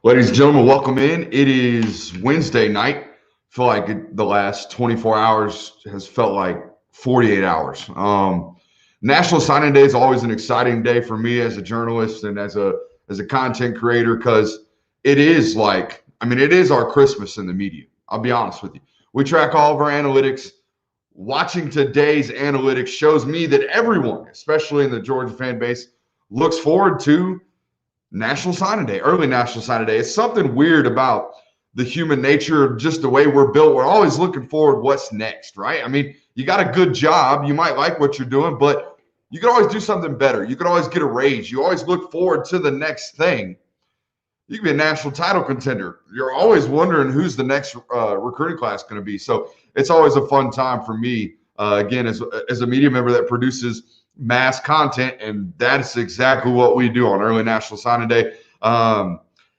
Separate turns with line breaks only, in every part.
Ladies and gentlemen, welcome in. It is Wednesday night. I feel like the last 24 hours has felt like 48 hours. National Signing Day is always an exciting day for me as a journalist and as a content creator because it is it is our Christmas in the media. I'll be honest with you. We track all of our analytics. Watching today's analytics shows me that everyone, especially in the Georgia fan base, looks forward to National Signing Day, early National Signing Day. It's something weird about the human nature, just the way we're built. We're always looking forward what's next, right? I mean, you got a good job. You might like what you're doing, but you can always do something better. You can always get a raise. You always look forward to the next thing. You can be a national title contender. You're always wondering who's the next recruiting class going to be. So it's always a fun time for me, again, as a media member that produces mass content, and that's exactly what we do on early National Signing Day.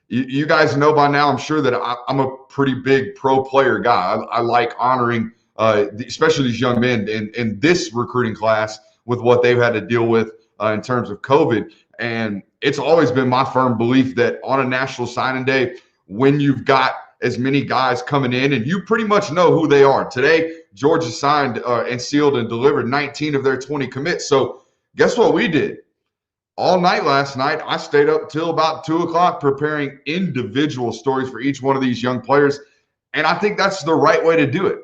You guys know by now, I'm sure that I'm a pretty big pro player guy. I like honoring especially these young men in this recruiting class with what they've had to deal with in terms of COVID. And it's always been my firm belief that on a National Signing Day, when you've got as many guys coming in and you pretty much know who they are. Today, Georgia signed and sealed and delivered 19 of their 20 commits. So guess what we did? All night last night, I stayed up till about 2 o'clock preparing individual stories for each one of these young players. And I think that's the right way to do it.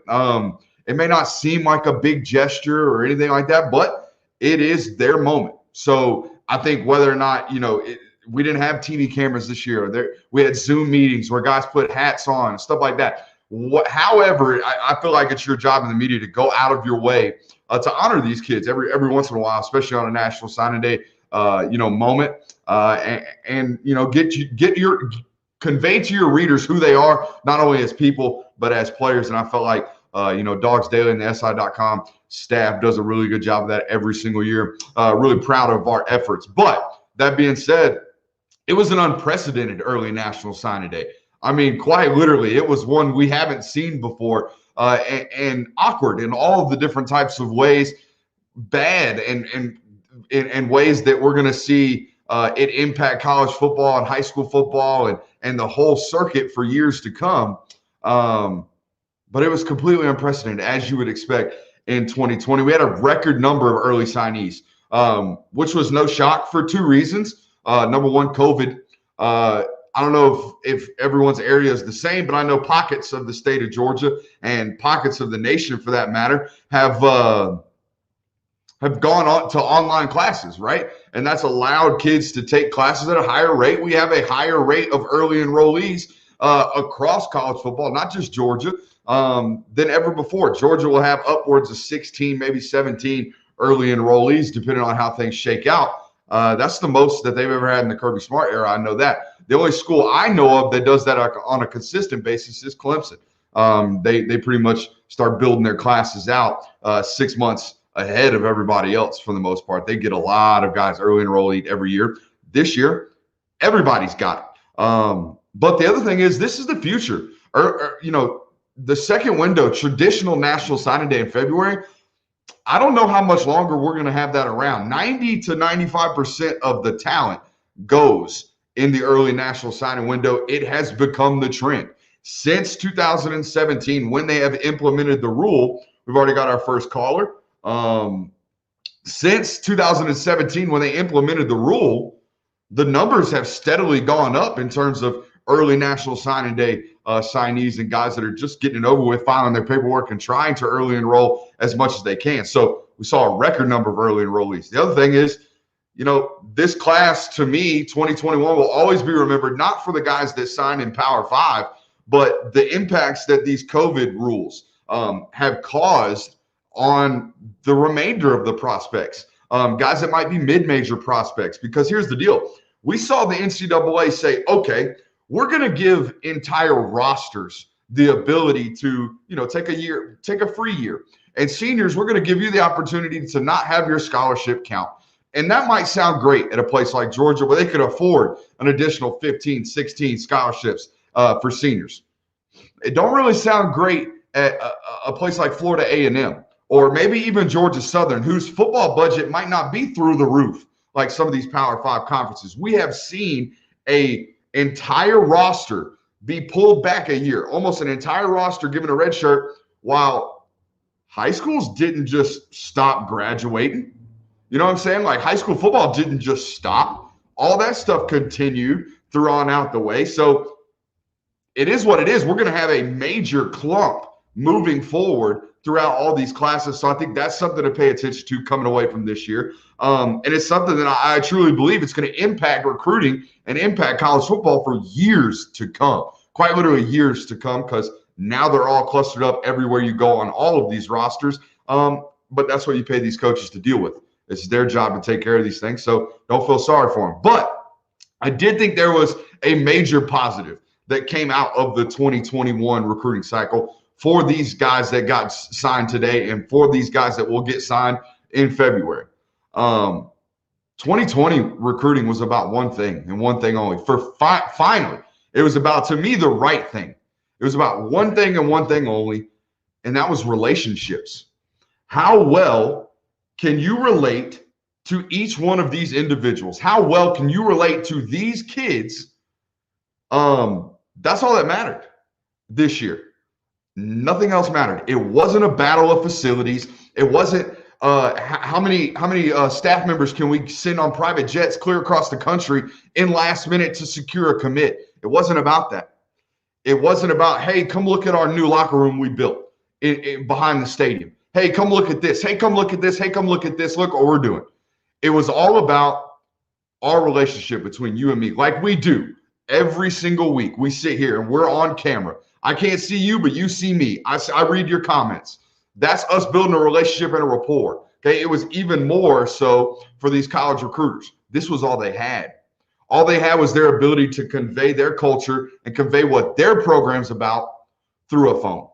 It may not seem like a big gesture or anything like that, but it is their moment. So I think whether or not, we didn't have TV cameras this year. We had Zoom meetings where guys put hats on and stuff like that. However, I feel like it's your job in the media to go out of your way to honor these kids every once in a while, especially on a National Signing Day, moment, and convey to your readers who they are, not only as people but as players. And I felt like Dogs Daily and the SI.com staff does a really good job of that every single year. Really proud of our efforts. But that being said, it was an unprecedented early National Signing Day. I mean, quite literally, it was one we haven't seen before, and awkward in all of the different types of ways, bad and ways that we're going to see it impact college football and high school football and the whole circuit for years to come. But it was completely unprecedented, as you would expect in 2020. We had a record number of early signees, which was no shock for two reasons. Number one, COVID. I don't know if everyone's area is the same, but I know pockets of the state of Georgia and pockets of the nation, for that matter, have gone on to online classes, right? And that's allowed kids to take classes at a higher rate. We have a higher rate of early enrollees across college football, not just Georgia, than ever before. Georgia will have upwards of 16, maybe 17 early enrollees, depending on how things shake out. That's the most that they've ever had in the Kirby Smart era. I know that. The only school I know of that does that on a consistent basis is Clemson. They pretty much start building their classes out 6 months ahead of everybody else for the most part. They get a lot of guys early enrollee every year. This year, everybody's got it. But the other thing is, this is the future. The second window, traditional National Signing Day in February, I don't know how much longer we're going to have that around. 90 to 95% of the talent goes in the early National Signing window. It has become the trend. Since 2017, when they have implemented the rule, we've already got our first caller. Since 2017, when they implemented the rule, the numbers have steadily gone up in terms of early National Signing Day signees and guys that are just getting it over with, filing their paperwork and trying to early enroll as much as they can. So we saw a record number of early enrollees. The other thing is, this class, to me, 2021 will always be remembered, not for the guys that signed in Power 5, but the impacts that these COVID rules have caused on the remainder of the prospects, guys that might be mid-major prospects. Because here's the deal. We saw the NCAA say, okay, we're going to give entire rosters the ability to, take a free year. And seniors, we're going to give you the opportunity to not have your scholarship count. And that might sound great at a place like Georgia where they could afford an additional 15, 16 scholarships for seniors. It don't really sound great at a place like Florida A&M or maybe even Georgia Southern, whose football budget might not be through the roof like some of these Power 5 conferences. We have seen a entire roster be pulled back a year, almost an entire roster given a red shirt, while high schools didn't just stop graduating. You know what I'm saying? Like high school football didn't just stop. All that stuff continued through on out the way. So it is what it is. We're going to have a major clump moving forward throughout all these classes. So I think that's something to pay attention to coming away from this year. And it's something that I truly believe it's going to impact recruiting and impact college football for years to come, quite literally years to come, because now they're all clustered up everywhere you go on all of these rosters. But that's what you pay these coaches to deal with. It's their job to take care of these things. So don't feel sorry for them. But I did think there was a major positive that came out of the 2021 recruiting cycle for these guys that got signed today and for these guys that will get signed in February. 2020 recruiting was about one thing and one thing only. Finally, it was about, to me, the right thing. It was about one thing and one thing only, and that was relationships. How well can you relate to each one of these individuals? How well can you relate to these kids? That's all that mattered this year. Nothing else mattered. It wasn't a battle of facilities. It wasn't how many staff members can we send on private jets clear across the country in last minute to secure a commit. It wasn't about that. It wasn't about, hey, come look at our new locker room we built behind the stadium. Hey, come look at this. Hey, come look at this. Hey, come look at this. Look what we're doing. It was all about our relationship between you and me, like we do every single week. We sit here and we're on camera. I can't see you, but you see me. I read your comments. That's us building a relationship and a rapport. Okay, it was even more so for these college recruiters. This was all they had. All they had was their ability to convey their culture and convey what their program's about through a phone,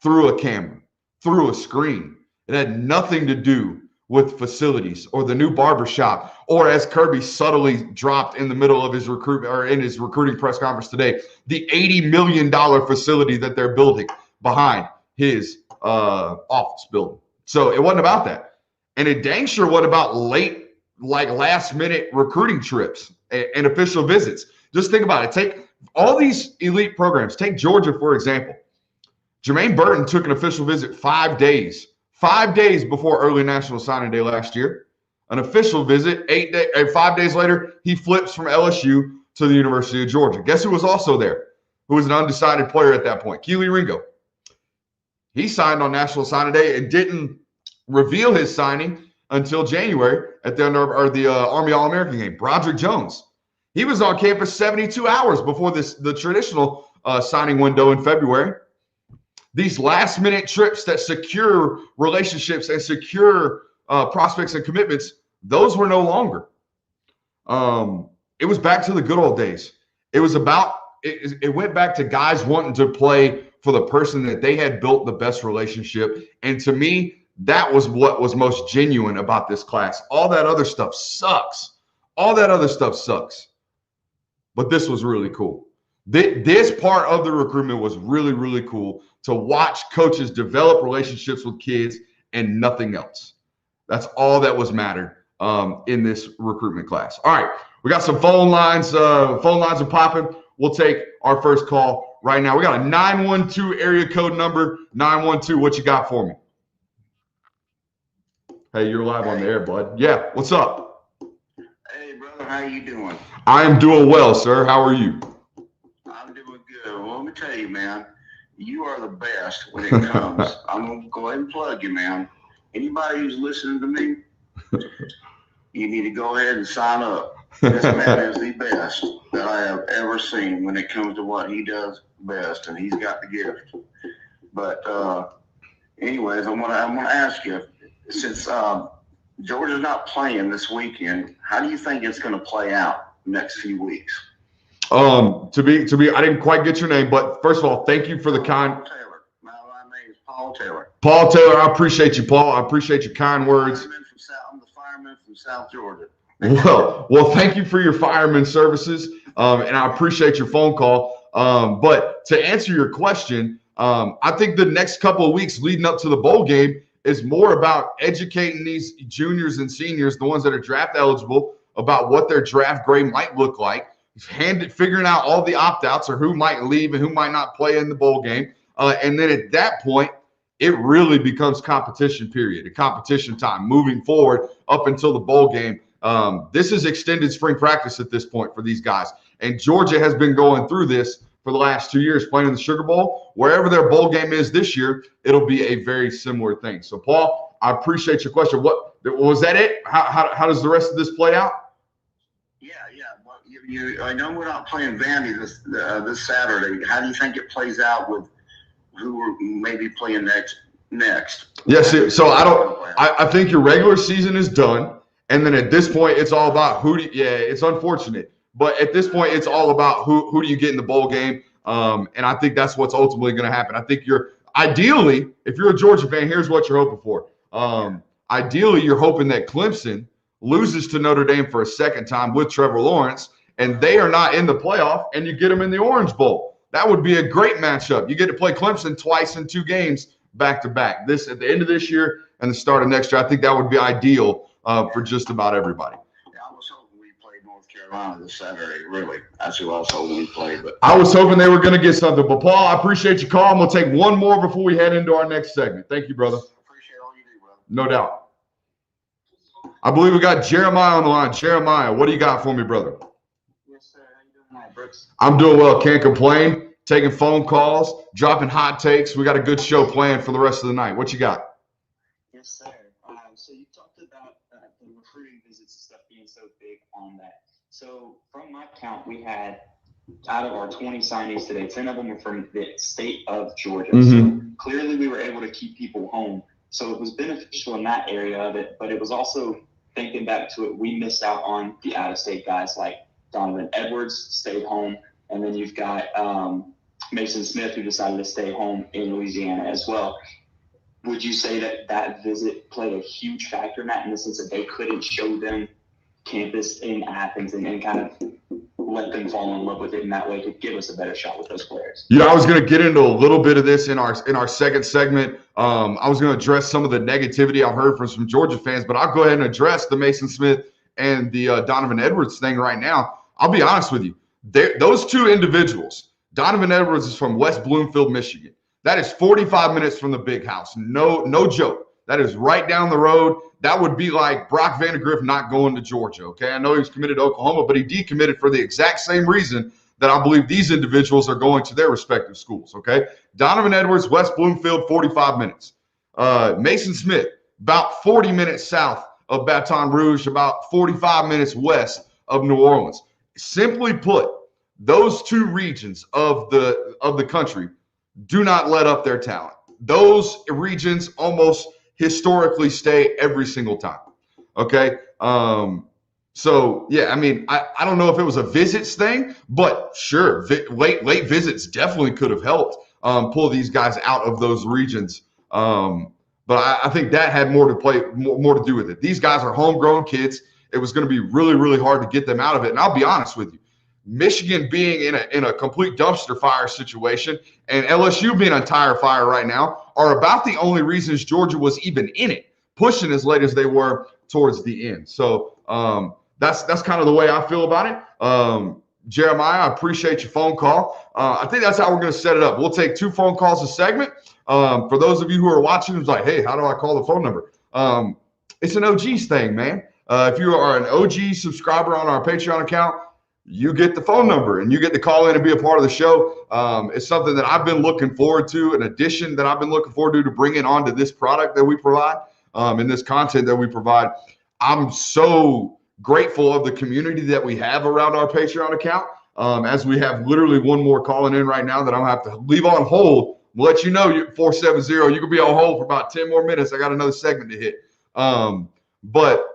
through a camera, through a screen. It had nothing to do with facilities or the new barbershop, or as Kirby subtly dropped in the middle of his recruiting press conference today, the $80 million facility that they're building behind his office building. So it wasn't about that. And it dang sure wasn't about last minute recruiting trips and official visits. Just think about it. Take all these elite programs. Take Georgia, for example. Jermaine Burton took an official visit 5 days before early National Signing Day last year. An official visit, 5 days later, he flips from LSU to the University of Georgia. Guess who was also there? Who was an undecided player at that point? Keely Ringo. He signed on National Signing Day and didn't reveal his signing until January at the Army All-American game. Broderick Jones. He was on campus 72 hours before the traditional signing window in February. These last-minute trips that secure relationships and secure prospects and commitments, those were no longer. It was back to the good old days. It was about it went back to guys wanting to play for the person that they had built the best relationship. And to me, that was what was most genuine about this class. All that other stuff sucks. All that other stuff sucks. But this was really cool. This part of the recruitment was really, really cool to watch coaches develop relationships with kids and nothing else. That's all that was mattered in this recruitment class. All right, we got some phone lines. Phone lines are popping. We'll take our first call right now. We got a 912 area code number. 912, what you got for me? Hey, you're live on the air, bud. Yeah, what's up?
Hey, brother, how you doing?
I am doing well, sir. How are you?
I'm doing good. Well, let me tell you, man, you are the best when it comes. I'm going to go ahead and plug you, man. Anybody who's listening to me, you need to go ahead and sign up. This man is the best that I have ever seen when it comes to what he does best, and he's got the gift. But anyways, I'm gonna ask you, since Georgia's not playing this weekend, how do you think it's going to play out the next few weeks?
To be, I didn't quite get your name, but first of all, thank you for the kind.
Paul Taylor. My name is Paul Taylor.
Paul Taylor, I appreciate you, Paul. I appreciate your kind words.
I'm the fireman from South Georgia.
Well, thank you for your fireman services, and I appreciate your phone call. But to answer your question, I think the next couple of weeks leading up to the bowl game is more about educating these juniors and seniors, the ones that are draft eligible, about what their draft grade might look like figuring out all the opt-outs or who might leave and who might not play in the bowl game. And then at that point, it really becomes competition period, a competition time moving forward up until the bowl game. This is extended spring practice at this point for these guys. And Georgia has been going through this for the last 2 years, playing in the Sugar Bowl. Wherever their bowl game is this year, it'll be a very similar thing. So, Paul, I appreciate your question. What was that it? How does the rest of this play out?
Yeah. Well, I know we're not playing Vandy this Saturday. How do you think it plays out with who we're maybe playing next?
Yes. So I think your regular season is done, and then at this point, it's all about it's unfortunate, but at this point, it's all about who do you get in the bowl game, and I think that's what's ultimately going to happen. I think ideally, if you're a Georgia fan, here's what you're hoping for. Ideally, you're hoping that Clemson loses to Notre Dame for a second time with Trevor Lawrence, and they are not in the playoff, and you get them in the Orange Bowl. That would be a great matchup. You get to play Clemson twice in 2 games back to back. This at the end of this year and the start of next year. I think that would be ideal for just about everybody.
Yeah, I was hoping we played North Carolina this Saturday. Really, that's who I was hoping we played. But
I was hoping they were going to get something. But Paul, I appreciate your call. I'm going to take one more before we head into our next segment. Thank you, brother.
Appreciate all you do, brother.
No doubt. I believe we got Jeremiah on the line. Jeremiah, what do you got for me, brother?
Yes, sir. How you doing tonight, Brooks?
I'm doing well. Can't complain. Taking phone calls, dropping hot takes. We got a good show planned for the rest of the night. What you got?
Yes, sir. So you talked about the recruiting visits and stuff being so big on that. So from my count, we had out of our 20 signees today, 10 of them were from the state of Georgia.
Mm-hmm.
So clearly we were able to keep people home. So it was beneficial in that area of it, but it was also, thinking back to it, we missed out on the out-of-state guys like Donovan Edwards stayed home, and then you've got Mason Smith, who decided to stay home in Louisiana as well. Would you say that visit played a huge factor in that, in the sense that they couldn't show them campus in Athens and kind of let them fall in love with it in that way to give us a better shot with those players?
I was going to get into a little bit of this in our second segment. I was going to address some of the negativity I've heard from some Georgia fans, but I'll go ahead and address the Mason Smith and the Donovan Edwards thing right now. I'll be honest with you. Those 2 individuals, Donovan Edwards is from West Bloomfield, Michigan. That is 45 minutes from the big house. No joke. That is right down the road. That would be like Brock Vandagriff not going to Georgia, okay? I know he was committed to Oklahoma, but he decommitted for the exact same reason that I believe these individuals are going to their respective schools, okay? Donovan Edwards, West Bloomfield, 45 minutes. Mason Smith, about 40 minutes south of Baton Rouge, about 45 minutes west of New Orleans. Simply put, those 2 regions of the country do not let up their talent. Those regions almost historically stay every single time. Okay. So yeah, I mean, I don't know if it was a visits thing, but sure, late visits definitely could have helped pull these guys out of those regions. But I think that had more to do with it. These guys are homegrown kids. It was going to be really, really hard to get them out of it. And I'll be honest with you, Michigan being in a complete dumpster fire situation and LSU being on tire fire right now are about the only reasons Georgia was even in it, pushing as late as they were towards the end. So that's kind of the way I feel about it. Jeremiah, I appreciate your phone call. I think that's how we're going to set it up. We'll take 2 phone calls a segment. For those of you who are watching, it's like, hey, how do I call the phone number? It's an OG's thing, man. If you are an OG subscriber on our Patreon account, you get the phone number and you get to call in and be a part of the show. It's something that I've been looking forward to, an addition that I've been looking forward to bring it onto this product that we provide, and this content that we provide. I'm so grateful of the community that we have around our Patreon account. As we have literally one more calling in right now that I'll have to leave on hold. We'll let you know, 470, you can be on hold for about 10 more minutes. I got another segment to hit. But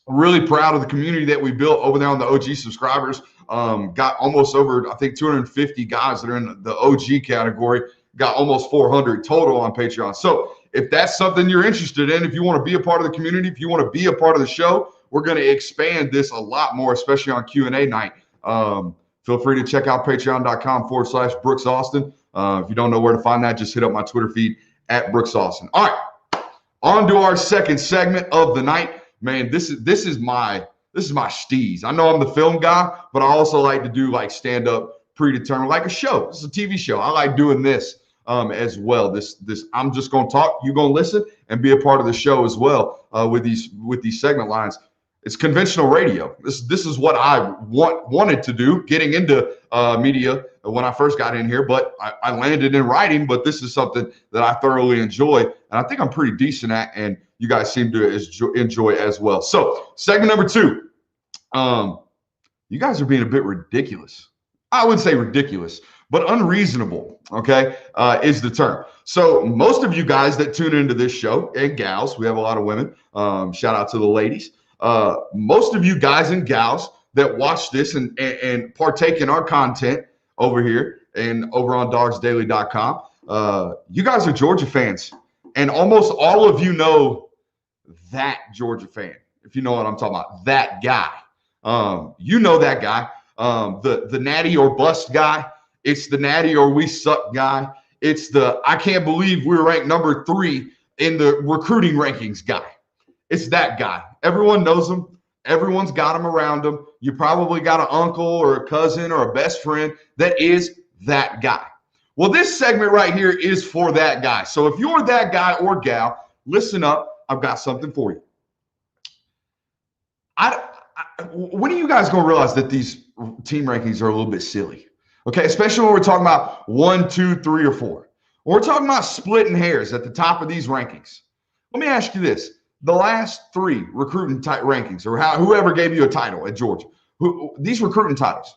really proud of the community that we built over there on the OG subscribers. Got almost over, I think, 250 guys that are in the OG category. Got almost 400 total on Patreon. So if that's something you're interested in, if you want to be a part of the community, if you want to be a part of the show, we're going to expand this a lot more, especially on Q&A night. Feel free to check out patreon.com/Brooks Austin. If you don't know where to find that, just hit up my Twitter feed at Brooks Austin. All right, on to our second segment of the night. Man, this is my This is my steez. I know I'm the film guy, but I also like to do like stand-up predetermined, like a show. This is a TV show. I like doing this as well. This I'm just gonna talk, you're gonna listen and be a part of the show as well with these segment lines. It's conventional radio. This is what I wanted to do, getting into media when I first got in here, but I landed in writing. But this is something that I thoroughly enjoy, and I think I'm pretty decent at, and you guys seem to enjoy as well. So segment number 2, you guys are being a bit ridiculous. I wouldn't say ridiculous, but unreasonable, okay, is the term. So most of you guys that tune into this show, and gals, we have a lot of women, shout out to the ladies. Most of you guys and gals that watch this and partake in our content over here and over on dogsdaily.com, you guys are Georgia fans. And almost all of you know that Georgia fan, if you know what I'm talking about, that guy. You know that guy, the natty or bust guy. It's the natty or we suck guy. It's the I can't believe we're ranked number 3 in the recruiting rankings guy. It's that guy. Everyone knows him. Everyone's got him around him. You probably got an uncle or a cousin or a best friend that is that guy. Well, this segment right here is for that guy. So if you're that guy or gal, listen up. I've got something for you. When are you guys going to realize that these team rankings are a little bit silly? Okay, especially when we're talking about 1, 2, 3, or 4. When we're talking about splitting hairs at the top of these rankings. Let me ask you this. The last 3 recruiting rankings, or whoever gave you a title at Georgia, these recruiting titles,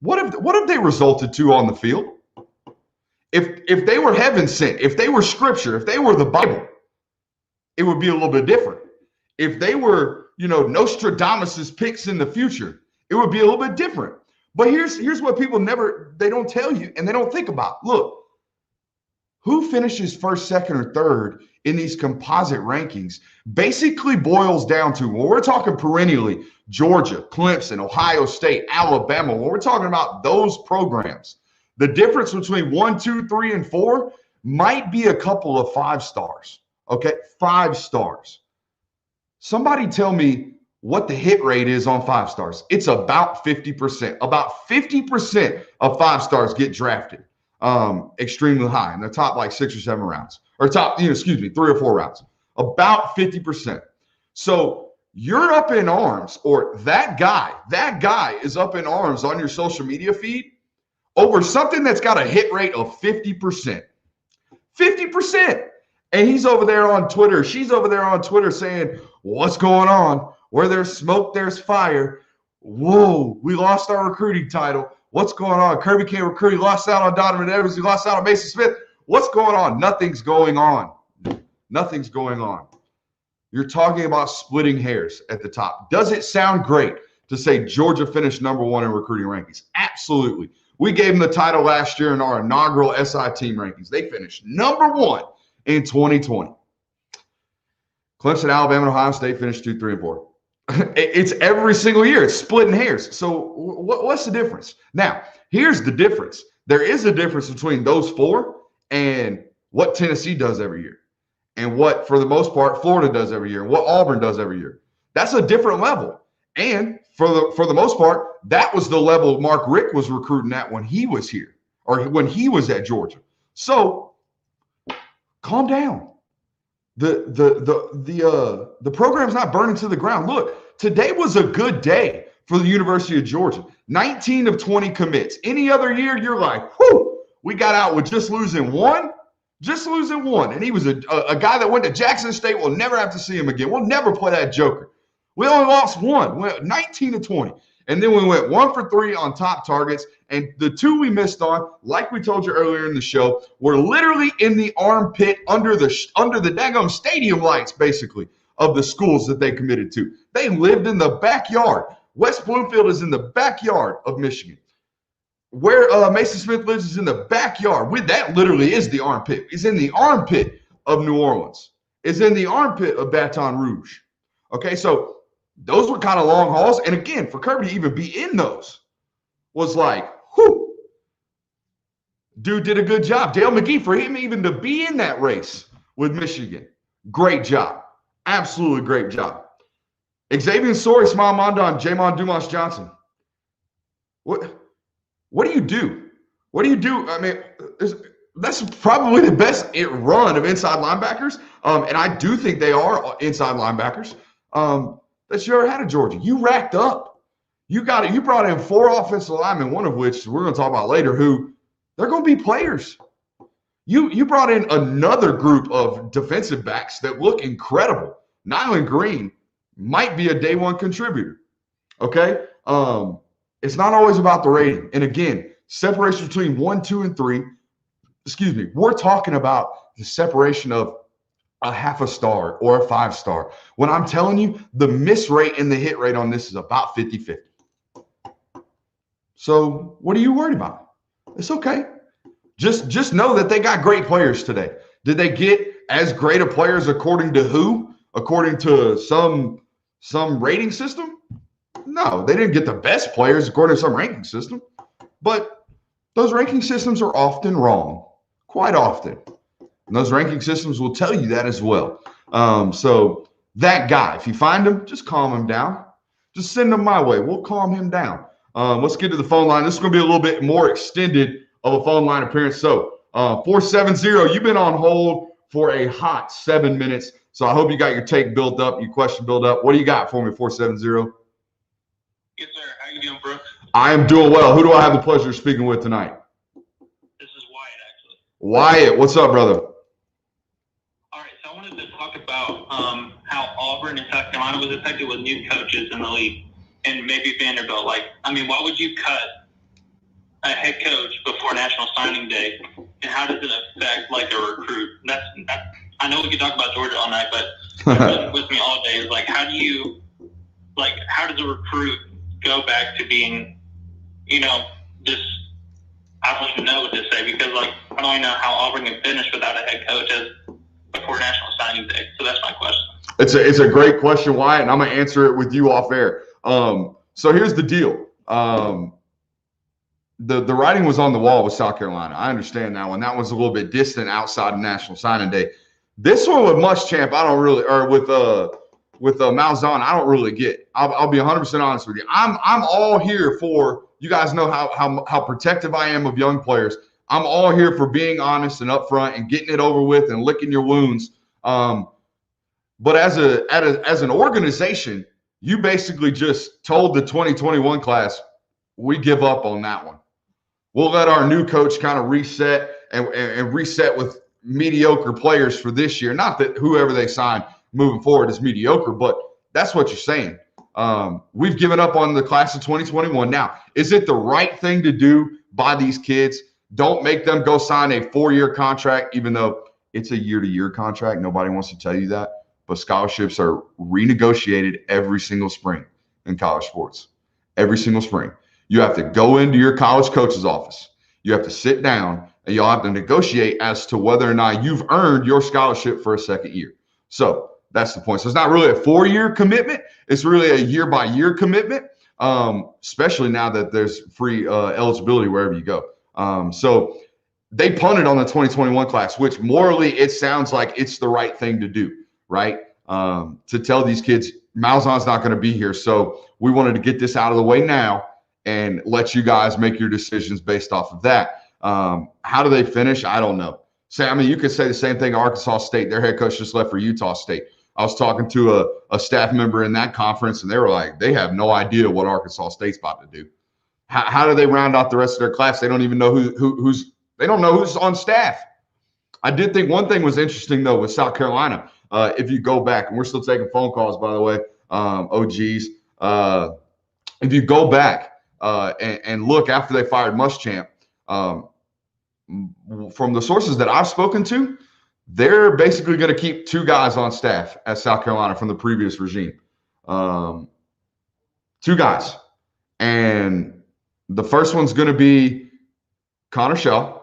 what have they resulted to on the field? If they were heaven sent, if they were scripture, if they were the Bible, it would be a little bit different. If they were, Nostradamus's picks in the future, it would be a little bit different. But here's what people they don't tell you and they don't think about. Look, who finishes first, second, or third in these composite rankings basically boils down to, when we're talking perennially, Georgia, Clemson, Ohio State, Alabama, when we're talking about those programs, the difference between 1, 2, 3, and 4 might be a couple of 5 stars. Okay, 5 stars. Somebody tell me what the hit rate is on 5 stars. It's about 50%. About 50% of 5 stars get drafted extremely high in the top like 6 or 7 rounds, or top, 3 or 4 rounds. About 50%. So you're up in arms, or that guy is up in arms on your social media feed over something that's got a hit rate of 50%. 50%. And he's over there on Twitter. She's over there on Twitter saying, what's going on? Where there's smoke, there's fire. Whoa, we lost our recruiting title. What's going on? Kirby can't recruit. He lost out on Donovan Edwards. He lost out on Mason Smith. What's going on? Nothing's going on. Nothing's going on. You're talking about splitting hairs at the top. Does it sound great to say Georgia finished number 1 in recruiting rankings? Absolutely. We gave them the title last year in our inaugural SI team rankings. They finished number 1 in 2020. Clemson, Alabama, and Ohio State finished 2, 3, and 4. It's every single year. It's splitting hairs. So what's the difference? Now, here's the difference. There is a difference between those 4 and what Tennessee does every year, and what, for the most part, Florida does every year, and what Auburn does every year. That's a different level. And for the most part, that was the level Mark Richt was recruiting at when he was here, or when he was at Georgia. So calm down. The program's not burning to the ground. Look, today was a good day for the University of Georgia. 19 of 20 commits. Any other year, you're like, whoo, we got out with just losing one. And he was a guy that went to Jackson State. We'll never have to see him again. We'll never play that joker. We only lost 1. We went 19 to 20. And then we went 1 for 3 on top targets. And the 2 we missed on, like we told you earlier in the show, were literally in the armpit under the daggum stadium lights, basically, of the schools that they committed to. They lived in the backyard. West Bloomfield is in the backyard of Michigan. Where Mason Smith lives is in the backyard. That literally is the armpit. It's in the armpit of New Orleans. It's in the armpit of Baton Rouge. Okay, so those were kind of long hauls. And again, for Kirby to even be in those was like, whew. Dude did a good job. Dale McGee, for him even to be in that race with Michigan, great job. Absolutely great job. Xavier Sori, Ismail Mondon, Jamon Dumas Johnson. What do you do? What do you do? I mean, that's probably the best run of inside linebackers. And I do think they are inside linebackers that you ever had at Georgia. You racked up. You brought in 4 offensive linemen, one of which we're going to talk about later, who they're going to be players. You brought in another group of defensive backs that look incredible. Nyland Green might be a day one contributor. Okay? It's not always about the rating. And again, separation between 1, 2, and 3. Excuse me. We're talking about the separation of a half a star or a 5-star. When I'm telling you, the miss rate and the hit rate on this is about 50-50. So what are you worried about? It's okay. Just know that they got great players today. Did they get as great of players according to who? According to some rating system? No, they didn't get the best players according to some ranking system. But those ranking systems are often wrong, quite often. And those ranking systems will tell you that as well. So that guy, if you find him, just calm him down. Just send him my way. We'll calm him down. Let's get to the phone line. This is going to be a little bit more extended of a phone line appearance. So 470, you've been on hold for a hot 7 minutes. So I hope you got your take built up, your question built up. What do you got for me, 470?
Yes, sir. How you doing, Brooks?
I am doing well. Who do I have the pleasure of speaking with tonight?
This is Wyatt, actually.
Wyatt, what's up, brother?
All right, so I wanted to talk about how Auburn and South Carolina was affected with new coaches in the league, and maybe Vanderbilt. Why would you cut a head coach before National Signing Day, and how does it affect a recruit? I know we could talk about Georgia all night, but with me all day is how does a recruit go back to being, just I don't even know what to say because I don't even know how Auburn can finish without a head coach before National Signing Day. So that's my question.
It's a great question, Wyatt, and I'm gonna answer it with you off air. So here's the deal. The writing was on the wall with South Carolina. I understand that one. That one's a little bit distant outside of National Signing Day. This one with Muschamp, I don't really, or with Malzahn, I don't really get. I'll be 100% honest with you. I'm all here for. You guys know how protective I am of young players. I'm all here for being honest and upfront and getting it over with and licking your wounds. But as an organization, you basically just told the 2021 class, we give up on that one. We'll let our new coach kind of reset and reset with mediocre players for this year. Not that whoever they sign moving forward is mediocre, but that's what you're saying. We've given up on the class of 2021. Now, is it the right thing to do by these kids? Don't make them go sign a 4-year contract, even though it's a year-to-year contract. Nobody wants to tell you that. But scholarships are renegotiated every single spring in college sports. Every single spring. You have to go into your college coach's office. You have to sit down, and you'll have to negotiate as to whether or not you've earned your scholarship for a second year. So that's the point. So it's not really a 4-year commitment. It's really a year-by-year commitment, especially now that there's free eligibility wherever you go. So they punted on the 2021 class, which morally it sounds like it's the right thing to do, right? To tell these kids, Malzahn's not going to be here. So we wanted to get this out of the way now and let you guys make your decisions based off of that. How do they finish? I don't know. You could say the same thing. Arkansas State, their head coach just left for Utah State. I was talking to a staff member in that conference, and they were like, they have no idea what Arkansas State's about to do. How do they round out the rest of their class? They don't even know who's on staff. I did think one thing was interesting, though, with South Carolina. If you go back, and we're still taking phone calls, by the way, OGs. If you go back and look after they fired Muschamp, from the sources that I've spoken to, they're basically going to keep 2 guys on staff at South Carolina from the previous regime. 2 guys. And the first one's going to be Connor Shaw,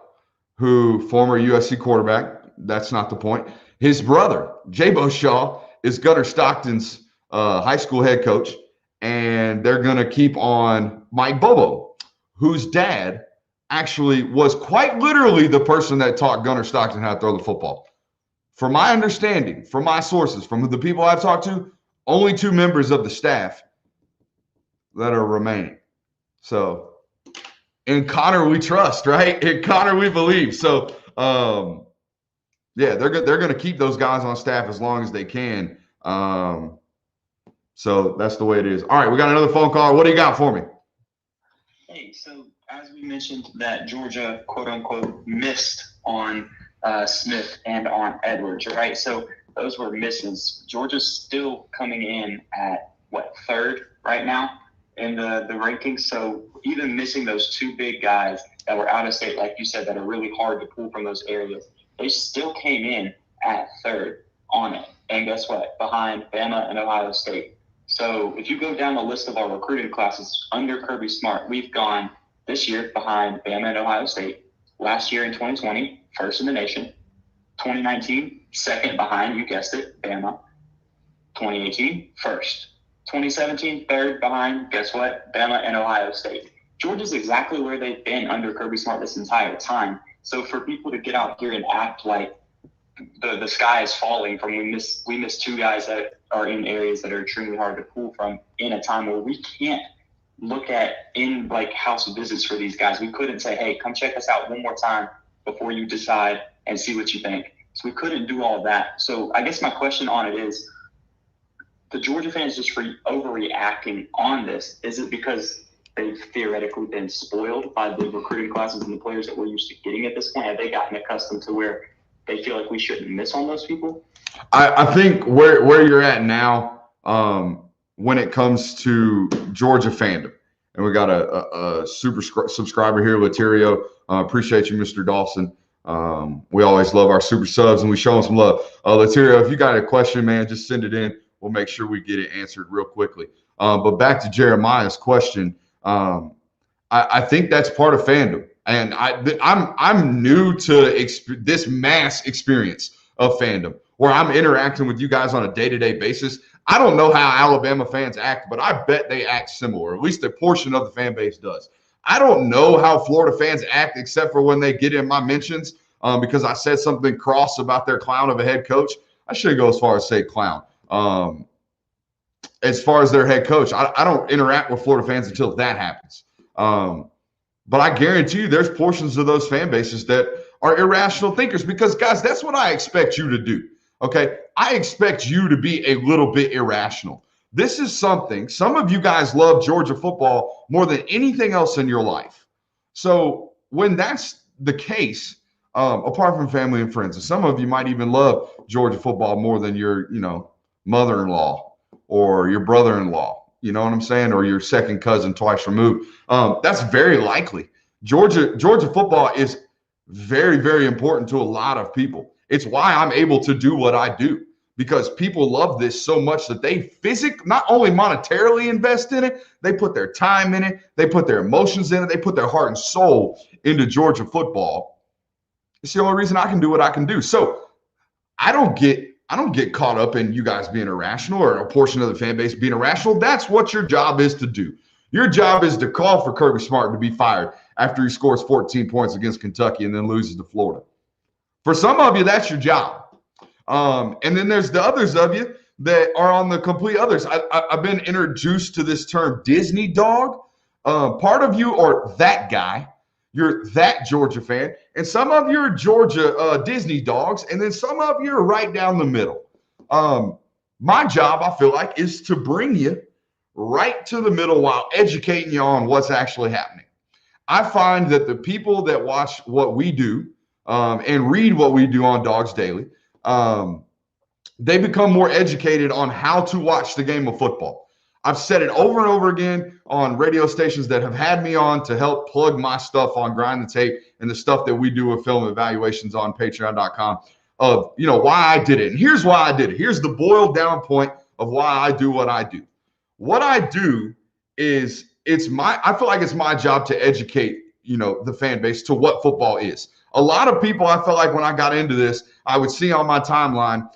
who former USC quarterback. That's not the point. His brother, Jabo Shaw, is Gunnar Stockton's high school head coach. And they're going to keep on Mike Bobo, whose dad actually was quite literally the person that taught Gunnar Stockton how to throw the football. From my understanding, from my sources, from the people I've talked to, only 2 members of the staff that are remaining. So, in Connor we trust, right? In Connor we believe. So, yeah, they're going to keep those guys on staff as long as they can. So that's the way it is. All right, we got another phone call. What do you got for me?
Hey, so as we mentioned that Georgia, quote unquote, missed on Smith and on Edwards, right? So those were misses. Georgia's still coming in at, what, 3rd right now in the rankings. So even missing those 2 big guys that were out of state, like you said, that are really hard to pull from those areas, they still came in at 3rd on it. And guess what? Behind Bama and Ohio State. So if you go down the list of our recruiting classes under Kirby Smart, we've gone this year behind Bama and Ohio State. Last year in 2020, 1st in the nation. 2019, 2nd behind, you guessed it, Bama. 2018, 1st. 2017, 3rd behind, guess what? Bama and Ohio State. Georgia's exactly where they've been under Kirby Smart this entire time. So for people to get out here and act like the sky is falling from we miss 2 guys that are in areas that are extremely hard to pull from in a time where we can't look at in like house visits for these guys. We couldn't say, hey, come check us out one more time before you decide and see what you think. So we couldn't do all that. So I guess my question on it is, the Georgia fans just overreacting on this. Is it because they've theoretically been spoiled by the recruiting classes and the players that we're used to getting at this point? Have they gotten accustomed to where they feel like we shouldn't miss on those people?
I think where you're at now, when it comes to Georgia fandom, and we got a super subscriber here, Laterio. Appreciate you, Mr. Dawson. We always love our super subs, and we show them some love. Laterio, if you got a question, man, just send it in. We'll make sure we get it answered real quickly. But back to Jeremiah's question, I think that's part of fandom. And I'm new to this mass experience of fandom where I'm interacting with you guys on a day-to-day basis. I don't know how Alabama fans act, but I bet they act similar. At least a portion of the fan base does. I don't know how Florida fans act except for when they get in my mentions because I said something cross about their clown of a head coach. I shouldn't go as far as say clown. As far as their head coach, I don't interact with Florida fans until that happens. But I guarantee you there's portions of those fan bases that are irrational thinkers because, guys, that's what I expect you to do, okay? I expect you to be a little bit irrational. This is something, some of you guys love Georgia football more than anything else in your life. So when that's the case, apart from family and friends, and some of you might even love Georgia football more than your, mother-in-law or your brother-in-law. You know what I'm saying? Or your second cousin twice removed. That's very likely. Georgia football is very, very important to a lot of people. It's why I'm able to do what I do because people love this so much that they not only monetarily invest in it, they put their time in it, they put their emotions in it, they put their heart and soul into Georgia football. It's the only reason I can do what I can do. So I don't get caught up in you guys being irrational or a portion of the fan base being irrational. That's what your job is to do. Your job is to call for Kirby Smart to be fired after he scores 14 points against Kentucky and then loses to Florida. For some of you, that's your job. And then there's the others of you that are on the complete others. I've been introduced to this term Disney dog. Part of you are that guy. You're that Georgia fan. And some of you are Georgia Disney dogs. And then some of you are right down the middle. My job, I feel like, is to bring you right to the middle while educating you on what's actually happening. I find that the people that watch what we do and read what we do on Dogs Daily, they become more educated on how to watch the game of football. I've said it over and over again on radio stations that have had me on to help plug my stuff on Grind the Tape and the stuff that we do with film evaluations on patreon.com of, why I did it. And here's why I did it. Here's the boiled down point of why I do what I do. What I do is I feel like it's my job to educate, the fan base to what football is. A lot of people, I felt like when I got into this, I would see on my timeline,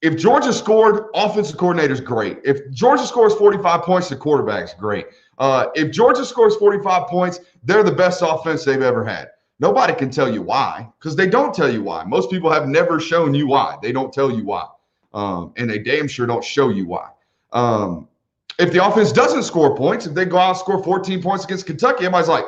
if Georgia scored, offensive coordinator's great. If Georgia scores 45 points, the quarterback's great. If Georgia scores 45 points, they're the best offense they've ever had. Nobody can tell you why because they don't tell you why. Most people have never shown you why. They don't tell you why. And they damn sure don't show you why. If the offense doesn't score points, if they go out and score 14 points against Kentucky, everybody's like,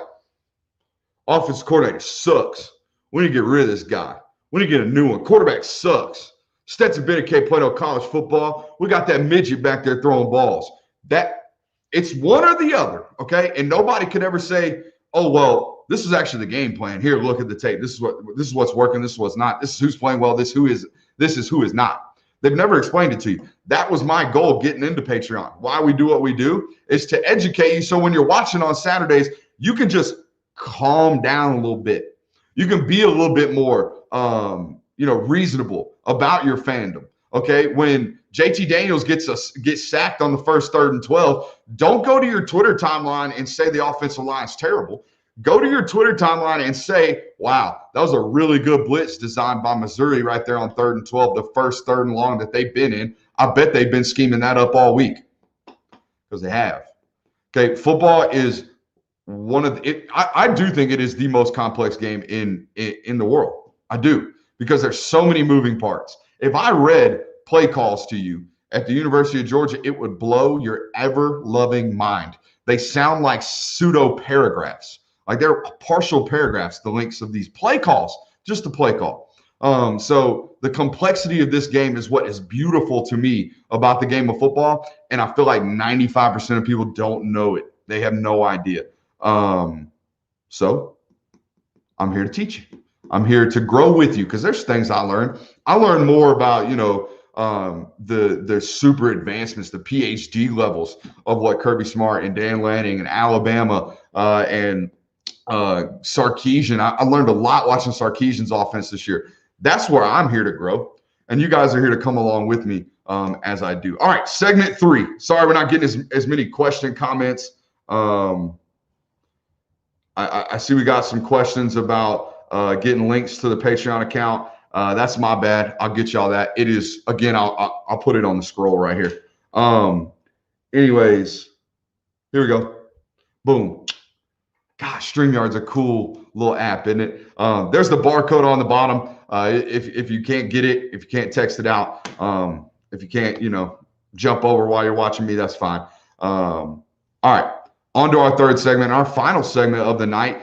offensive coordinator sucks. We need to get rid of this guy. We need to get a new one. Quarterback sucks. Stetson Bennett can't play no college football. We got that midget back there throwing balls. It's one or the other, okay? And nobody could ever say, oh, well, this is actually the game plan. Here, look at the tape. This is what's working. This is what's not. This is who's playing well. This is who is not. They've never explained it to you. That was my goal getting into Patreon. Why we do what we do is to educate you so when you're watching on Saturdays, you can just calm down a little bit. You can be a little bit more reasonable about your fandom. Okay, when JT Daniels gets sacked on the first 3rd and 12, don't go to your Twitter timeline and say the offensive line's terrible. Go to your Twitter timeline and say, wow, that was a really good blitz designed by Missouri right there on 3rd and 12, the first 3rd and long that they've been in. I bet they've been scheming that up all week because they have. Okay, football is one of the I do think it is the most complex game in the world. I do, because there's so many moving parts. If I read play calls to you at the University of Georgia, it would blow your ever-loving mind. They sound like pseudo-paragraphs. Like they're partial paragraphs, the links of these play calls, just a play call. So the complexity of this game is what is beautiful to me about the game of football. And I feel like 95% of people don't know it. They have no idea. So I'm here to teach you. I'm here to grow with you because there's things I learned. I learned more about, the super advancements, the PhD levels of what Kirby Smart and Dan Lanning and Alabama and Sarkisian. I learned a lot watching Sarkisian's offense this year. That's where I'm here to grow. And you guys are here to come along with me as I do. All right, segment 3. Sorry, we're not getting as many comments. I see we got some questions about getting links to the Patreon account. That's my bad. I'll get y'all that. It is, again, I'll put it on the scroll right here. Anyways, here we go. Boom. Gosh, StreamYard's a cool little app, isn't it? There's the barcode on the bottom. If you can't get it, if you can't text it out, if you can't, jump over while you're watching me, that's fine. All right, on to our third segment, our final segment of the night.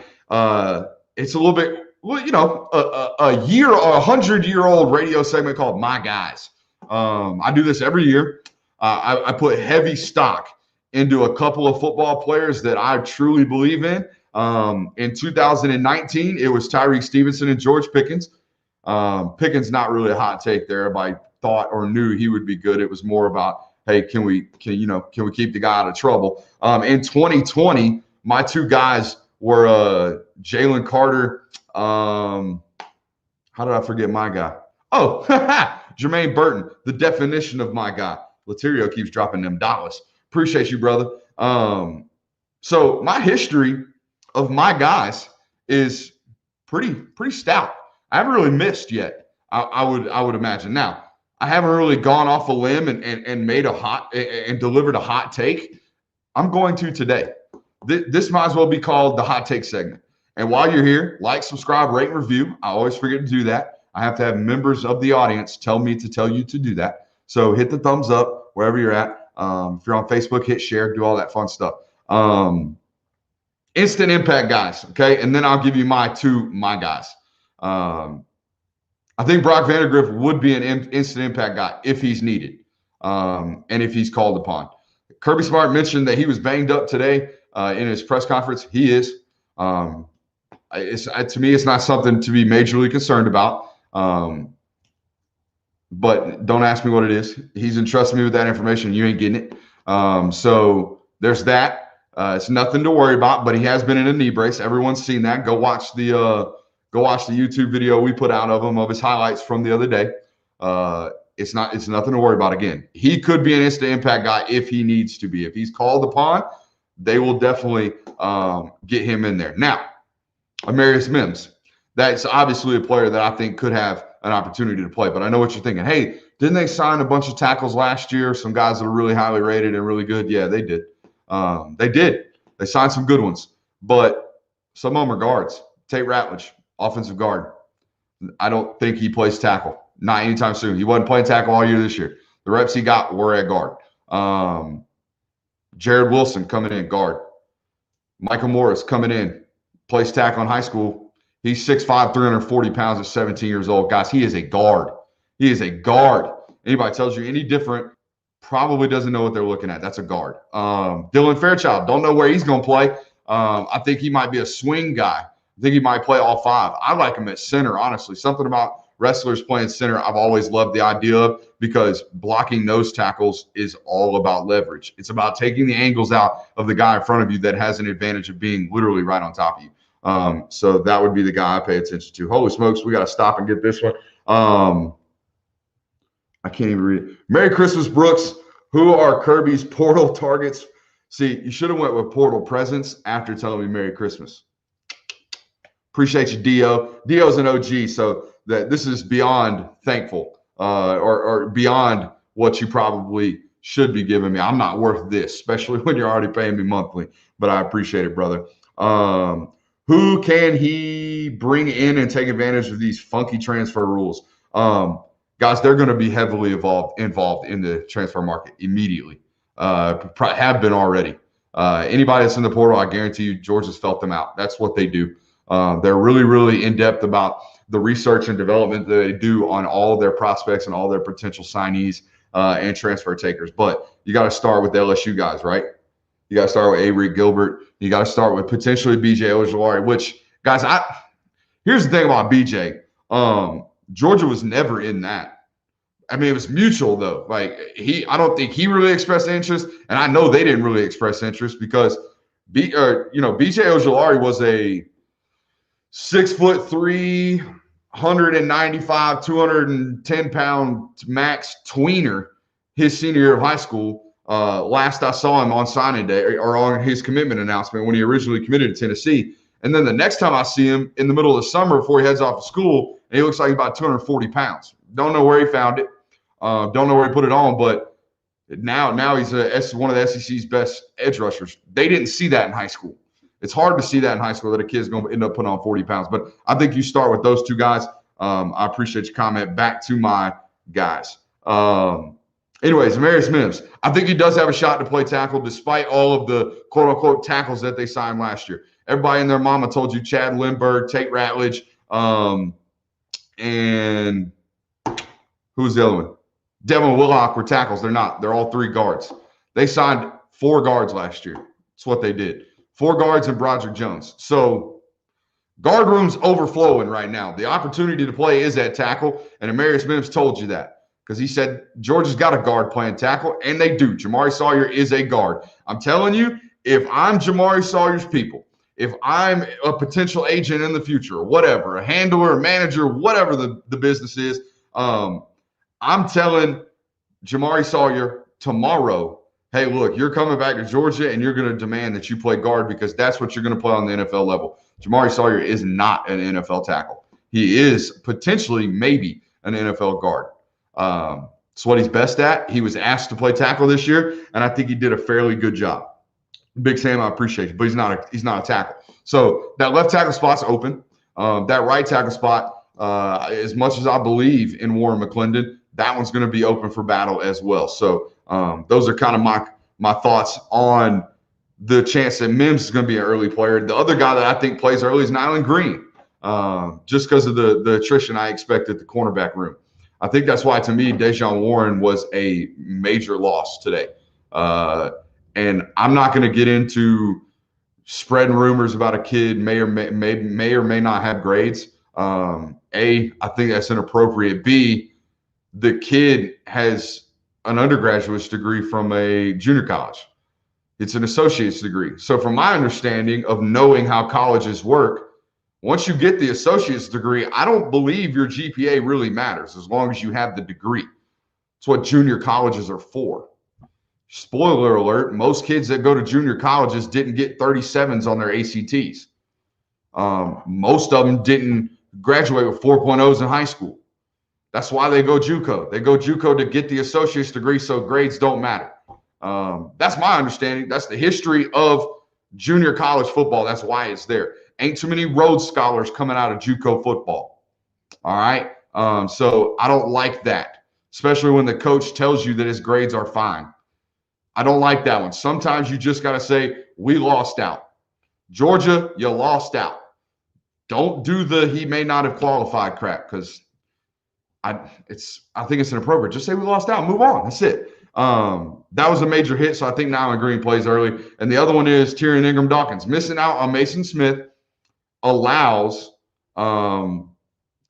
It's a little bit, a 100-year-old radio segment called My Guys. I do this every year. I put heavy stock into a couple of football players that I truly believe in. In 2019, it was Tyreek Stevenson and George Pickens. Pickens, not really a hot take there. Everybody thought or knew he would be good. It was more about, hey, can we keep the guy out of trouble? In 2020, my two guys were Jalen Carter. How did I forget my guy? Oh, Jermaine Burton, the definition of my guy. Laterio keeps dropping them dollars. Appreciate you, brother. So my history of my guys is pretty stout. I haven't really missed yet. I would imagine. Now, I haven't really gone off a limb and made and delivered a hot take. I'm going to today. This might as well be called the hot take segment. And while you're here, like, subscribe, rate, and review. I always forget to do that. I have to have members of the audience tell me to tell you to do that. So hit the thumbs up wherever you're at. If you're on Facebook, hit share, do all that fun stuff. Instant impact guys, okay? And then I'll give you my guys. I think Brock Vandagriff would be an instant impact guy if he's needed and if he's called upon. Kirby Smart mentioned that he was banged up today in his press conference. He is. To me, it's not something to be majorly concerned about. But don't ask me what it is. He's entrusted me with that information. You ain't getting it. So there's that. It's nothing to worry about, but he has been in a knee brace. Everyone's seen that. Go watch the YouTube video we put out of him, of his highlights from the other day. It's nothing to worry about. Again, he could be an instant impact guy if he needs to be. If he's called upon, they will definitely get him in there. Now, Amarius Mims, that's obviously a player that I think could have an opportunity to play. But I know what you're thinking. Hey, didn't they sign a bunch of tackles last year? Some guys that are really highly rated and really good? Yeah, they did. They did. They signed some good ones. But some of them are guards. Tate Ratledge, offensive guard. I don't think he plays tackle. Not anytime soon. He wasn't playing tackle all year this year. The reps he got were at guard. Jared Wilson coming in, guard. Michael Morris coming in, plays tackle in high school. He's 6'5", 340 pounds at 17 years old. Guys, he is a guard. He is a guard. Anybody tells you any different probably doesn't know what they're looking at. That's a guard. Dylan Fairchild, don't know where he's going to play. I think he might be a swing guy. I think he might play all five. I like him at center, honestly. Something about wrestlers playing center I've always loved the idea of, because blocking nose tackles is all about leverage. It's about taking the angles out of the guy in front of you that has an advantage of being literally right on top of you. So that would be the guy I pay attention to. Holy smokes, we got to stop and get this one. I can't even read it. Merry Christmas, Brooks. Who are Kirby's portal targets? See, you should have went with portal presents after telling me Merry Christmas. Appreciate you, Dio. Dio's an OG, so that this is beyond thankful, or beyond what you probably should be giving me. I'm not worth this, especially when you're already paying me monthly, but I appreciate it, brother. Who can he bring in and take advantage of these funky transfer rules? Guys, they're going to be heavily involved in the transfer market immediately. Have been already. Anybody that's in the portal, I guarantee you, George has felt them out. That's what they do. They're really, really in-depth about the research and development that they do on all their prospects and all their potential signees and transfer takers. But you got to start with the LSU guys, right? You got to start with Avery Gilbert. You got to start with potentially BJ Ojulari, which, guys, here's the thing about BJ. Georgia was never in that. I mean, it was mutual, though. Like, I don't think he really expressed interest, and I know they didn't really express interest because, BJ Ojulari was a 6'3", 195, 210-pound max tweener his senior year of high school. Last I saw him on signing day or on his commitment announcement when he originally committed to Tennessee. And then the next time I see him in the middle of the summer before he heads off to school, and he looks like about 240 pounds. Don't know where he found it. Don't know where he put it on, but now he's one of the SEC's best edge rushers. They didn't see that in high school. It's hard to see that in high school that a kid's going to end up putting on 40 pounds. But I think you start with those two guys. I appreciate your comment. Back to my guys. Anyways, Amarius Mims. I think he does have a shot to play tackle despite all of the quote-unquote tackles that they signed last year. Everybody and their mama told you Chad Lindbergh, Tate Ratledge, and who's the other one? Devin Willock were tackles. They're not. They're all three guards. They signed 4 guards last year. That's what they did. 4 guards and Broderick Jones. So guard room's overflowing right now. The opportunity to play is at tackle, and Amarius Mims told you that because he said Georgia's got a guard playing tackle, and they do. Jamari Sawyer is a guard. I'm telling you, if I'm Jamari Sawyer's people, if I'm a potential agent in the future or whatever, a handler, a manager, whatever the business is, I'm telling Jamari Sawyer tomorrow, hey, look, you're coming back to Georgia and you're going to demand that you play guard because that's what you're going to play on the NFL level. Jamari Sawyer is not an NFL tackle. He is potentially maybe an NFL guard. It's what he's best at. He was asked to play tackle this year, and I think he did a fairly good job. Big Sam, I appreciate you, but he's not a tackle. So that left tackle spot's open. That right tackle spot, as much as I believe in Warren McClendon, that one's going to be open for battle as well. So those are kind of my thoughts on the chance that Mims is going to be an early player. The other guy that I think plays early is Nyland Green, just because of the attrition I expect at the cornerback room. I think that's why, to me, Dejon Warren was a major loss today. And I'm not going to get into spreading rumors about a kid may or may not have grades. A, I think that's inappropriate. B, the kid has an undergraduate's degree from a junior college. It's an associate's degree. So from my understanding of knowing how colleges work, once you get the associate's degree, I don't believe your GPA really matters as long as you have the degree. It's what junior colleges are for. Spoiler alert, most kids that go to junior colleges didn't get 37s on their ACTs. Most of them didn't graduate with 4.0s in high school. That's why they go JUCO. They go JUCO to get the associate's degree so grades don't matter. That's my understanding. That's the history of junior college football. That's why it's there. Ain't too many Rhodes Scholars coming out of JUCO football. All right? So I don't like that, especially when the coach tells you that his grades are fine. I don't like that one. Sometimes you just got to say, we lost out. Georgia, you lost out. Don't do the he may not have qualified crap, because I think it's inappropriate. Just say we lost out. Move on. That's it. That was a major hit, so I think now Green plays early. And the other one is Tyrion Ingram-Dawkins. Missing out on Mason Smith allows Tyrion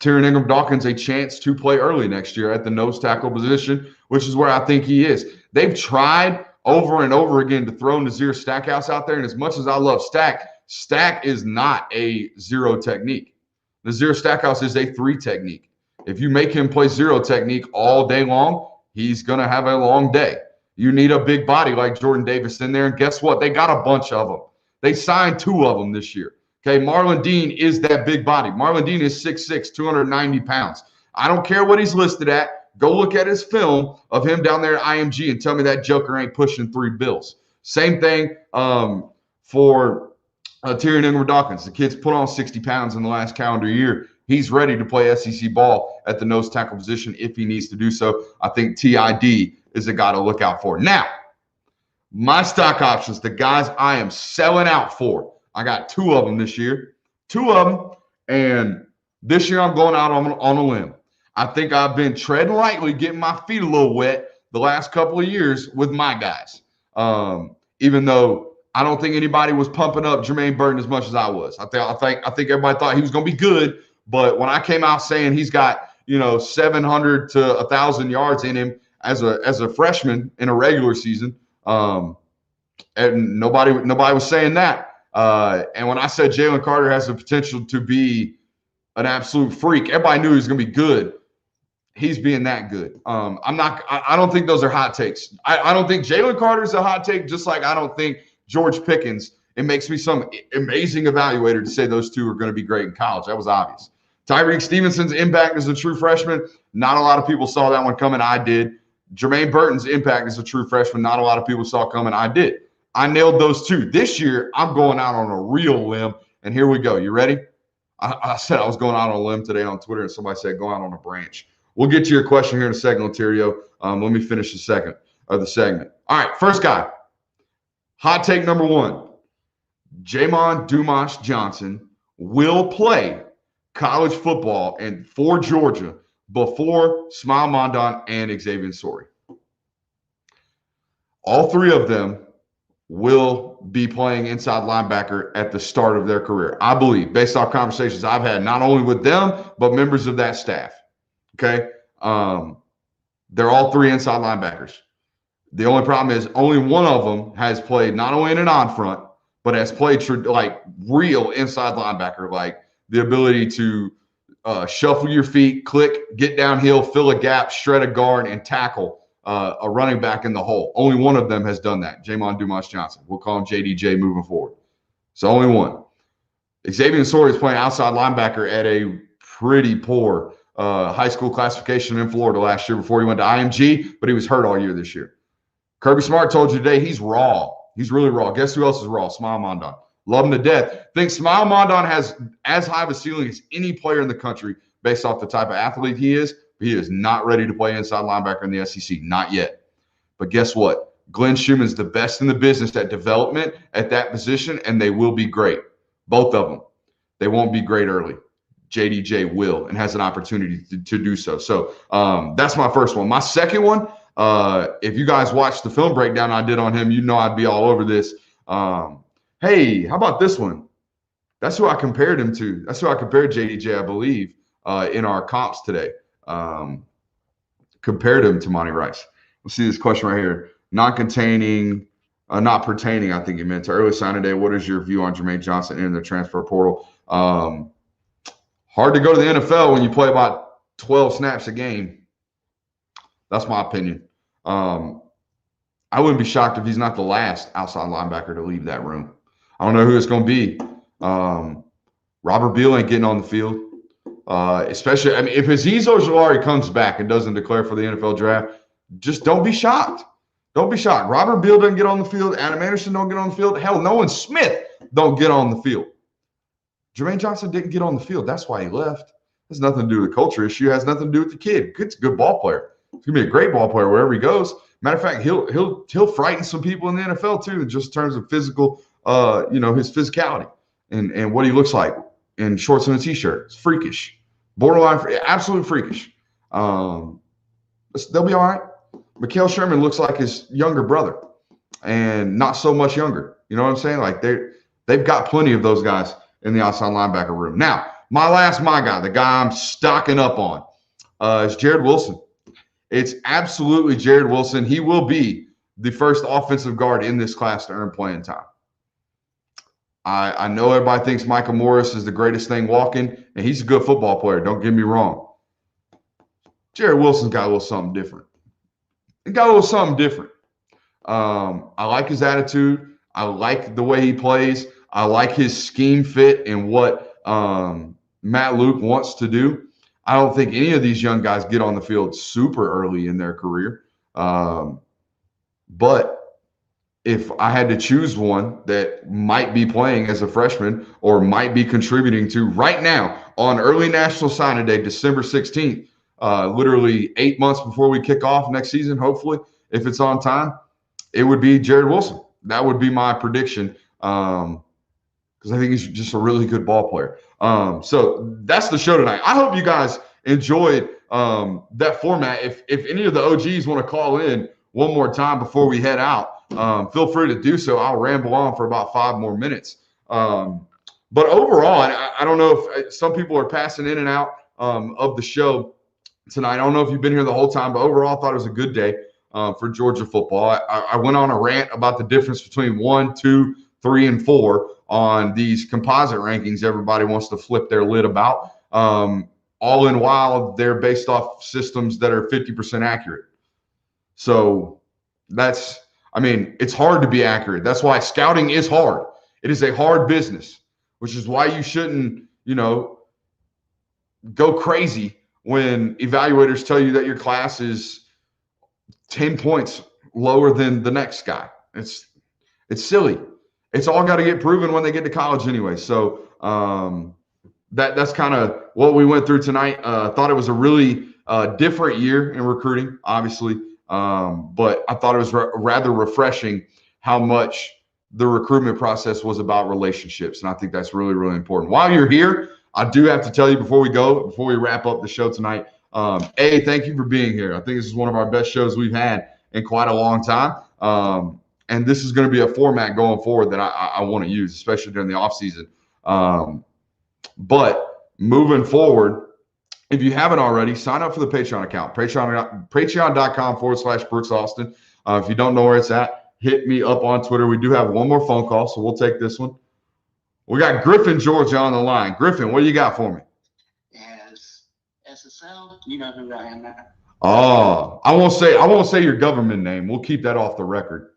Ingram-Dawkins a chance to play early next year at the nose tackle position, which is where I think he is. They've tried over and over again to throw Nazir Stackhouse out there, and as much as I love Stack is not a zero technique. Nazir Stackhouse is a 3 technique. If you make him play zero technique all day long, he's going to have a long day. You need a big body like Jordan Davis in there, and guess what? They got a bunch of them. They signed 2 of them this year. Okay, Marlon Dean is that big body. Marlon Dean is 6'6", 290 pounds. I don't care what he's listed at. Go look at his film of him down there at IMG and tell me that joker ain't pushing 3 bills. Same thing for Tyrion Ingram-Dawkins. The kid's put on 60 pounds in the last calendar year. He's ready to play SEC ball at the nose tackle position if he needs to do so. I think TID is a guy to look out for. Now, my stock options, the guys I am selling out for. I got 2 of them this year. 2 of them. And this year I'm going out on a limb. I think I've been treading lightly, getting my feet a little wet the last couple of years with my guys. Even though I don't think anybody was pumping up Jermaine Burton as much as I was. I think everybody thought he was going to be good. But when I came out saying he's got, 700 to 1,000 yards in him as a freshman in a regular season, and nobody was saying that. And when I said Jalen Carter has the potential to be an absolute freak, everybody knew he was going to be good. He's being that good. I don't think those are hot takes. I don't think Jalen Carter's a hot take, just like I don't think George Pickens. It makes me some amazing evaluator to say those 2 are going to be great in college. That was obvious. Tyreek Stevenson's impact as a true freshman, not a lot of people saw that one coming. I did. Jermaine Burton's impact as a true freshman, not a lot of people saw coming. I did. I nailed those 2. This year, I'm going out on a real limb, and here we go. You ready? I said I was going out on a limb today on Twitter, and somebody said go out on a branch. We'll get to your question here in a second, Ontario. Let me finish the segment. All right, first guy. Hot take number 1. Jermaine Dumas Johnson will play college football and for Georgia before Smile Mondon and Xavier Sorey. All 3 of them will be playing inside linebacker at the start of their career, I believe, based off conversations I've had not only with them, but members of that staff. Okay? They're all 3 inside linebackers. The only problem is only one of them has played not only in an on front, but has played like real inside linebacker, like the ability to shuffle your feet, click, get downhill, fill a gap, shred a guard, and tackle a running back in the hole. Only one of them has done that, Jermaine Dumas Johnson. We'll call him JDJ moving forward. So only one. Xavier Sorey is playing outside linebacker at a pretty poor high school classification in Florida last year before he went to IMG, but he was hurt all year this year. Kirby Smart told you today he's raw. He's really raw. Guess who else is raw? Smile Mondon. Love him to death. Think Smile Mondon has as high of a ceiling as any player in the country based off the type of athlete he is. But he is not ready to play inside linebacker in the SEC. Not yet. But guess what? Glenn Schumann's the best in the business at development at that position, and they will be great. Both of them. They won't be great early. JDJ will and has an opportunity to do so. So that's my first one. My second one, if you guys watched the film breakdown I did on him, you know I'd be all over this. Hey, how about this one? That's who I compared him to. That's who I compared JDJ, I believe, in our comps today. Compared him to Monty Rice. Let's see this question right here. Not pertaining, I think he meant to early signing day. What is your view on Jermaine Johnson in the transfer portal? Hard to go to the NFL when you play about 12 snaps a game. That's my opinion. I wouldn't be shocked if he's not the last outside linebacker to leave that room. I don't know who it's going to be. Robert Beal ain't getting on the field. Especially, I mean, if Azeez Ojulari comes back and doesn't declare for the NFL draft, just don't be shocked. Don't be shocked. Robert Beal doesn't get on the field. Adam Anderson don't get on the field. Hell, Nolan Smith don't get on the field. Jermaine Johnson didn't get on the field. That's why he left. It has nothing to do with the culture issue. It has nothing to do with the kid. Kid's a good ball player. He's going to be a great ball player wherever he goes. Matter of fact, he'll frighten some people in the NFL too, just in terms of physical, his physicality and what he looks like in shorts and a t-shirt. It's freakish, borderline, absolute freakish. They'll be all right. Mikael Sherman looks like his younger brother, and not so much younger. You know what I'm saying? Like they've got plenty of those guys in the outside linebacker room. Now, my guy, the guy I'm stocking up on, is Jared Wilson. It's absolutely Jared Wilson. He will be the first offensive guard in this class to earn playing time. I know everybody thinks Michael Morris is the greatest thing walking, and he's a good football player. Don't get me wrong. Jared Wilson's got a little something different. I like his attitude. I like the way he plays. I like his scheme fit and what Matt Luke wants to do. I don't think any of these young guys get on the field super early in their career. But if I had to choose one that might be playing as a freshman or might be contributing to right now on early National Signing Day, December 16th, literally 8 months before we kick off next season, hopefully, if it's on time, it would be Jared Wilson. That would be my prediction because I think he's just a really good ball player. So that's the show tonight. I hope you guys enjoyed that format. If any of the OGs want to call in one more time before we head out, feel free to do so. I'll ramble on for about 5 more minutes. But overall, I don't know if some people are passing in and out of the show tonight. I don't know if you've been here the whole time, but overall, I thought it was a good day for Georgia football. I went on a rant about the difference between 1, 2, 3, and 4 on these composite rankings everybody wants to flip their lid about, all in while they're based off systems that are 50% accurate. So it's hard to be accurate. That's why scouting is hard. It is a hard business, which is why you shouldn't, go crazy when evaluators tell you that your class is 10 points lower than the next guy. It's silly. It's all got to get proven when they get to college anyway. So that's kind of what we went through tonight. Thought it was a really different year in recruiting, obviously. But I thought it was rather refreshing how much the recruitment process was about relationships. And I think that's really, really important. While you're here, I do have to tell you before we wrap up the show tonight, thank you for being here. I think this is one of our best shows we've had in quite a long time. And this is going to be a format going forward that I want to use, especially during the offseason. But moving forward, if you haven't already, sign up for the Patreon account, patreon.com/Brooks Austin. If you don't know where it's at, hit me up on Twitter. We do have one more phone call, so we'll take this one. We got Griffin, Georgia on the line. Griffin, what do you got for me?
Yes, SSL, you know who I am now.
Oh, I won't say your government name. We'll keep that off the record.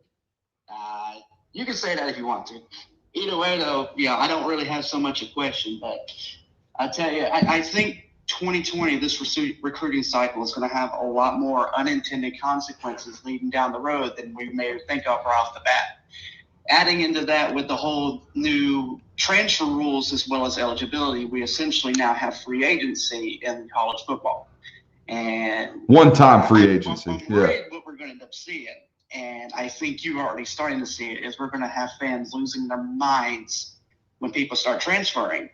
You can say that if you want to. Either way, though, I don't really have so much a question, but I tell you, I think 2020, this recruiting cycle is going to have a lot more unintended consequences leading down the road than we may think of right off the bat. Adding into that with the whole new transfer rules as well as eligibility, we essentially now have free agency in college football. And
one-time free agency.
I'm worried what we're going to end up seeing. And I think you're already starting to see it, is we're going to have fans losing their minds when people start transferring.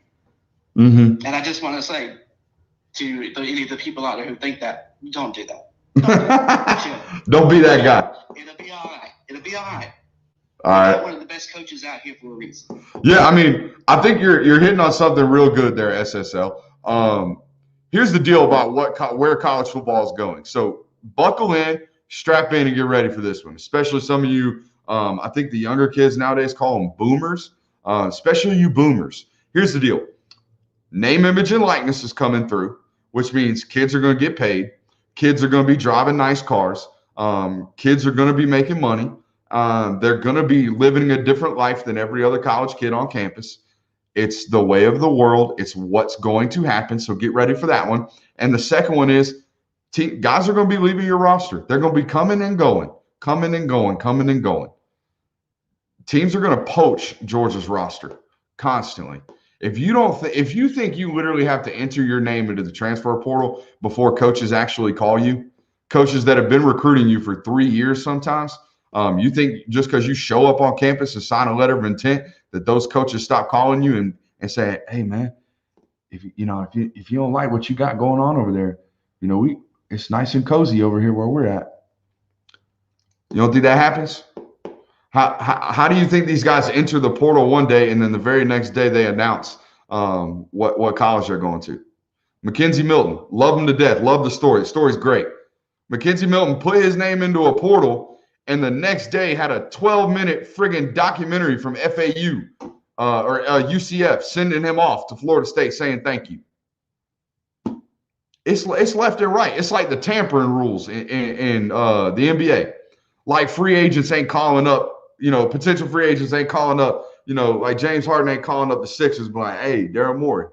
Mm-hmm.
And I just want to say to any of the people out there who think that, don't do that.
Don't be that guy.
It'll be all right. It'll be all right.
All right.
One of the best coaches out here for a reason.
Yeah, I think you're hitting on something real good there, SSL. Here's the deal about where college football is going. So buckle in. Strap in and get ready for this one, especially some of you. I think the younger kids nowadays call them boomers, especially you boomers. Here's the deal. Name, image, and likeness is coming through, which means kids are going to get paid. Kids are going to be driving nice cars. Kids are going to be making money. They're going to be living a different life than every other college kid on campus. It's the way of the world. It's what's going to happen, so get ready for that one. And the second one is, guys are going to be leaving your roster. They're going to be coming and going. Teams are going to poach Georgia's roster constantly. If you think you literally have to enter your name into the transfer portal before coaches actually call you, coaches that have been recruiting you for 3 years sometimes. You think just because you show up on campus and sign a letter of intent that those coaches stop calling you and say, hey, man, if you don't like what you got going on over there, it's nice and cozy over here where we're at. You don't think that happens? How do you think these guys enter the portal one day and then the very next day they announce what college they're going to? Mackenzie Milton, love him to death. Love the story. The story's great. Mackenzie Milton put his name into a portal and the next day had a 12-minute friggin' documentary from FAU or UCF sending him off to Florida State saying thank you. It's left and right. It's like the tampering rules in the NBA. Like free agents ain't calling up, potential free agents ain't calling up, like James Harden ain't calling up the Sixers, but like, hey, Daryl Morey,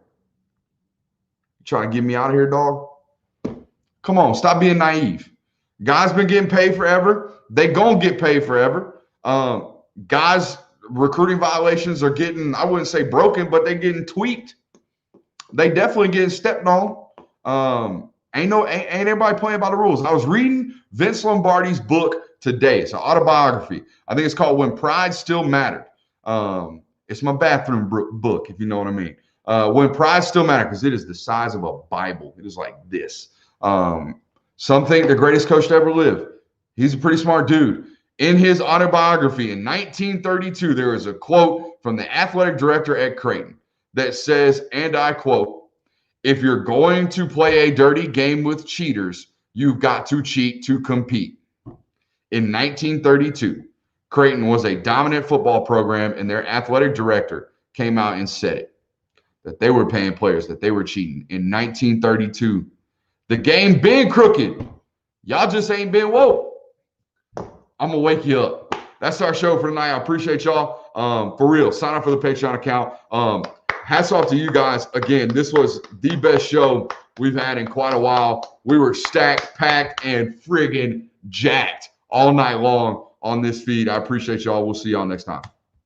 you trying to get me out of here, dog? Come on, stop being naive. Guys been getting paid forever. They gonna get paid forever. Guys, recruiting violations are getting, I wouldn't say broken, but they getting tweaked. They definitely getting stepped on. Ain't everybody playing by the rules. I was reading Vince Lombardi's book today. It's an autobiography. I think it's called When Pride Still Mattered. It's my bathroom book, if you know what I mean. When Pride Still Mattered, because it is the size of a Bible. It is like this. Some think the greatest coach to ever live. He's a pretty smart dude. In his autobiography in 1932, there is a quote from the athletic director at Creighton that says, and I quote, "If you're going to play a dirty game with cheaters, you've got to cheat to compete." In 1932, Creighton was a dominant football program, and their athletic director came out and said it, that they were paying players, that they were cheating. In 1932, the game been crooked. Y'all just ain't been woke. I'm going to wake you up. That's our show for tonight. I appreciate y'all. For real, sign up for the Patreon account. Hats off to you guys. Again, this was the best show we've had in quite a while. We were stacked, packed, and friggin' jacked all night long on this feed. I appreciate y'all. We'll see y'all next time.